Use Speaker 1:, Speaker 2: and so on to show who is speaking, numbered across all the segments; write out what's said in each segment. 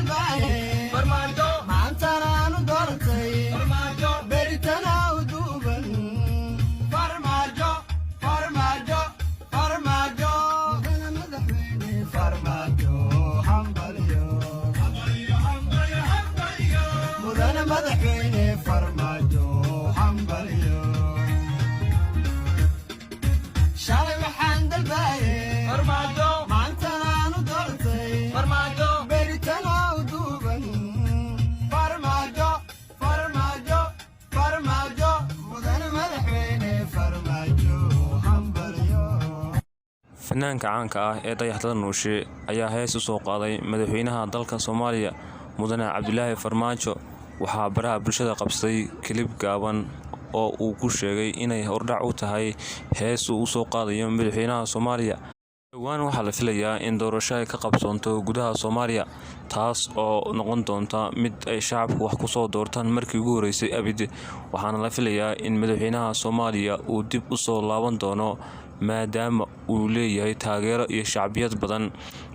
Speaker 1: dalbaye farmaajo maantana doortay farmaajo beritana uduban farmaajo farmaajo farmaajo mudana madaxweyne farmaajo hambalyo mudana madaxweyne farmaajo hambalyo shalay waxaan dalbaye farmaajo maantana doortay farmaajo beritana uduban farmaajo farmaajo farmaajo mudana madaxweyne farmaajo hambalyo
Speaker 2: fanaanka caanka ah ee dayaxda nuushe ayaa hees u soo qaaday madaxweynaha dalka Soomaaliya mudane Cabdilaahi Farmaajo waxaa baraha bulshada qabsaday kilib gaaban oo uu ku sheegay inay hordhac u tahay hees uu soo qaadayo madaxweynaha Soomaaliya dhawaan waxaa la filayaa in doorasho ay ka qabsoonto gudaha Soomaaliya taas oo noqon doonta mid ay shacabku wax ku soo doortaan markii ugu horeysay abid waxaana la filayaa in madaxweynaha Soomaaliya uu dib u soo laaban doono maadaama uu leeyahay taageero iyo shacbiyad badan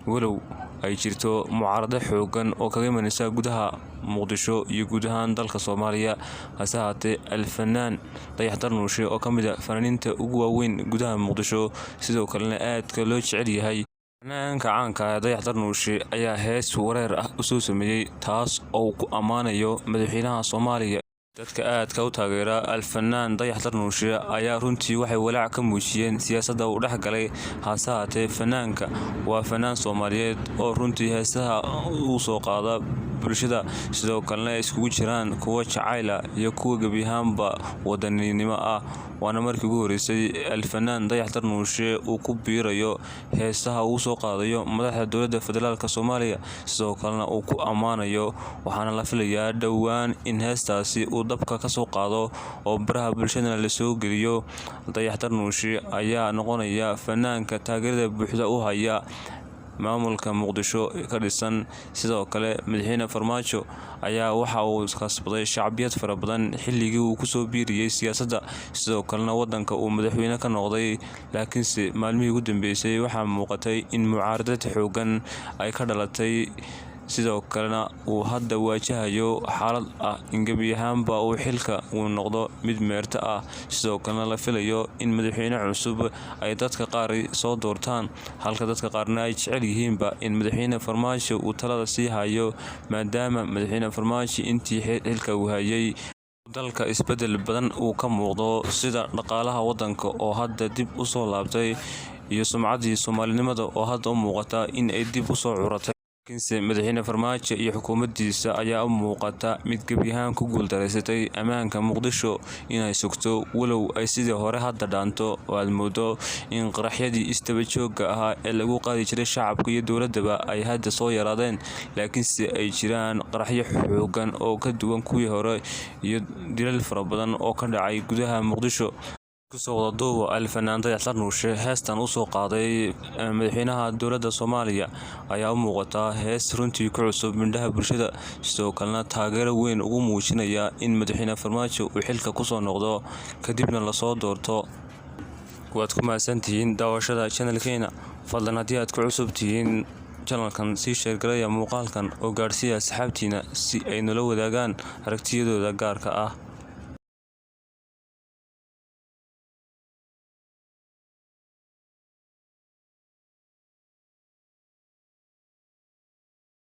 Speaker 2: walow ay jirto mucaarado xoogan oo kaga imanaysa gudaha Muqdisho iyo guud ahaan dalka Soomaaliya hase haatee alfanaan dayaxda nuushe oo kamid ah fanaaniinta ugu waaweyn gudaha Muqdisho sidoo kalena aadka loo jecel yahay fanaanka caanka ah dayaxda nuushe ayaa hees wareer ah u soo sameeyay taas oo ku amaanayo madaxweynaha Soomaaliya dadka aadka u taageera alfanaan dayaxda nuushe ayaa runtii waxay walaac ka muujiyeen siyaasadda uu dhex galay hase haatee fanaanka waa fanaan Soomaaliyeed oo runtii heesaha uu soo qaada bulshada sidoo kalena iskugu jiraan kuwa jacayla iyo kuwa gabiyahaanba wadaninimo ah waana markii ugu horeysay alfanaan dayaxda nuushe uu ku biirayo heesaha uu soo qaadayo madaxda dowladda federaalka Soomaaliya sidoo kalena uu ku amaanayo waxaana la filayaa dhawaan in heestaasi uu dabka ka soo qaado oo baraha bulshada la soo geliyo dayaxda nuushe ayaa noqonaya fanaanka taageerada buuxda u haya maamulka Muqdisho ka dhisan sidoo kale madaxweyne Farmaajo ayaa waxa uu kasbaday shacbiyad fara badan xilligii uu ku soo biiriyay siyaasadda sidoo kalena wadanka uu madaxweyne ka noqday laakiinse maalmihii ugu dambeysay waxaa muuqatay in mucaaradad xoogan ay ka dhalatay sidoo kalena uu hadda waajahayo xaalad ah in gabiyahaanba uu xilka uu noqdo mid meerta ah sidoo kalena la filayo in madaxweyne cusub ay dadka qaar soo doortaan halka dadka qaarna ay jecel yihiinba in madaxweyne Farmaajo uu talada sii hayo maadaama madaxweyne Farmaajo intii xilka uu hayay dalka isbedel badan uu ka muuqdo sida dhaqaalaha wadanka oo hadda dib u soo laabtay iyo sumcaddii Soomaalinimada oo hadda u muuqata in ay dib u soo curatay laakiinse madaxweyne Farmaajo iyo xukuumaddiisa ayaa u muuqata mid gabiyahaan ku guuldareysatay ammaanka Muqdisho inay sugto walow ay sidii hore hadda dhaanto oo aad moodo in qaraxyadii istaba joogga ahaa ee lagu qaadi jiray shacabka iyo dowladaba ay hadda soo yaraadeen laakiinse ay jiraan qaraxyo xoogan oo ka duwan kuwii hore iyo dilal fara badan oo ka dhacay gudaha Muqdisho kusoo wada duuba alfanaan dayaxda nuushe heestan u soo qaaday madaxweynaha dowladda Soomaaliya ayaa u muuqata hees runtii ku cusub mindhaha bulshada sidoo kalena taageero weyn ugu muujinaya in madaxweyne Farmaajo uu xilka ku soo noqdo kadibna la soo doorto waad ku mahadsantihiin daawashada channelkeena fadlan haddii aad ku cusub tihiin channelkan sii sheergaraya muuqaalkan oo gaarsiiya asxaabtiina si ay nala wadaagaan aragtiyadooda gaarka ah